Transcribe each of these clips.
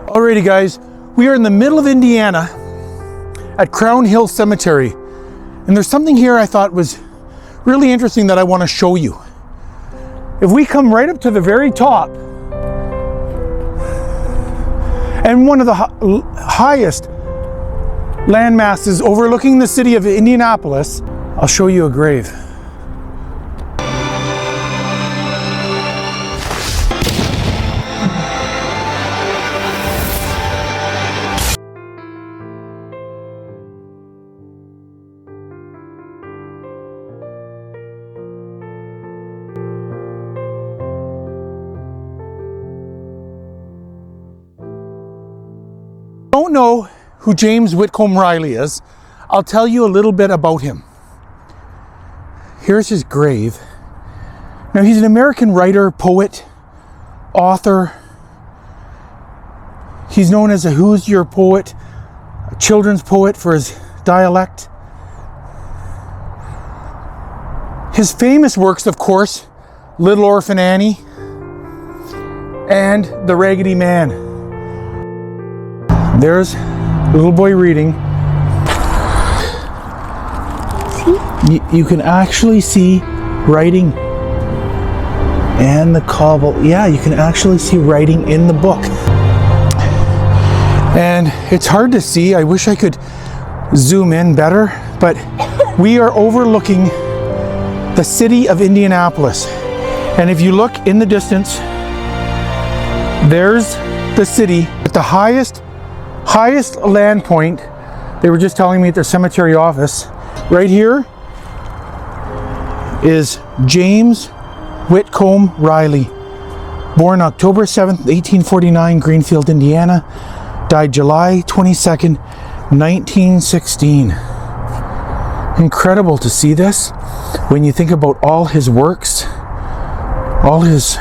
Alrighty guys, we are in the middle of Indiana at Crown Hill Cemetery, and there's something here I thought was really interesting that I want to show you. If we come right up to the very top, and one of the highest landmasses overlooking the city of Indianapolis, I'll show you a grave. Don't know who James Whitcomb Riley is, I'll tell you a little bit about him. Here's his grave. Now, he's an American writer, poet, author. He's known as a Who's Your Poet, a children's poet for his dialect. His famous works, of course, Little Orphan Annie and The Raggedy Man. There's a little boy reading. You can actually see writing and the cobble. Yeah, you can actually see writing in the book. And it's hard to see. I wish I could zoom in better, but we are overlooking the city of Indianapolis. And if you look in the distance, there's the city at the highest land point. They were just telling me at their cemetery office. Right here is James Whitcomb Riley, born October 7th, 1849, Greenfield, Indiana, died July 22nd, 1916. Incredible to see this when you think about all his works, all his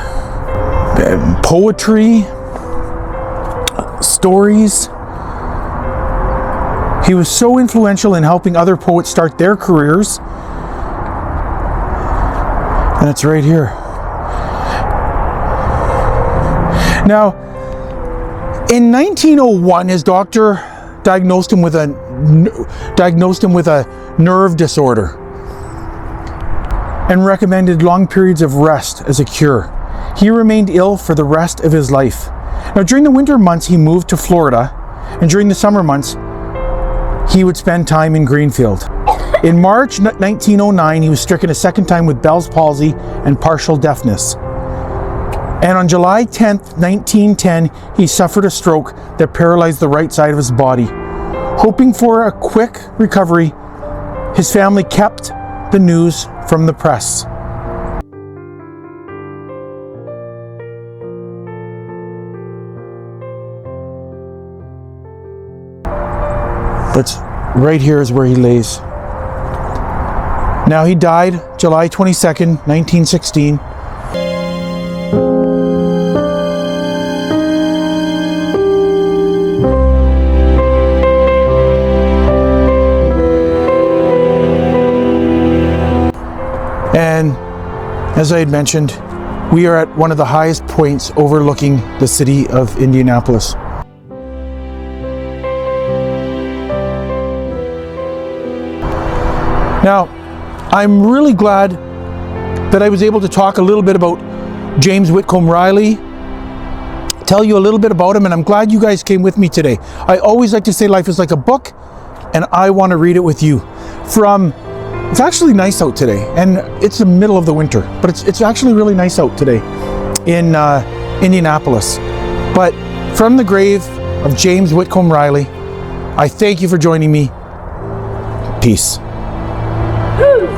poetry, stories. He was so influential in helping other poets start their careers. And it's right here. Now, in 1901, his doctor diagnosed him with a nerve disorder and recommended long periods of rest as a cure. He remained ill for the rest of his life. Now, during the winter months, he moved to Florida, and during the summer months, he would spend time in Greenfield. In March 1909, he was stricken a second time with Bell's palsy and partial deafness. And on July 10th, 1910, he suffered a stroke that paralyzed the right side of his body. Hoping for a quick recovery, his family kept the news from the press. But right here is where he lays. Now, he died July 22nd, 1916. And as I had mentioned, we are at one of the highest points overlooking the city of Indianapolis. Now, I'm really glad that I was able to talk a little bit about James Whitcomb Riley, tell you a little bit about him, and I'm glad you guys came with me today. I always like to say life is like a book, and I want to read it with you. It's actually nice out today, and it's the middle of the winter, but it's actually really nice out today in Indianapolis. But from the grave of James Whitcomb Riley, I thank you for joining me. Peace. Woo!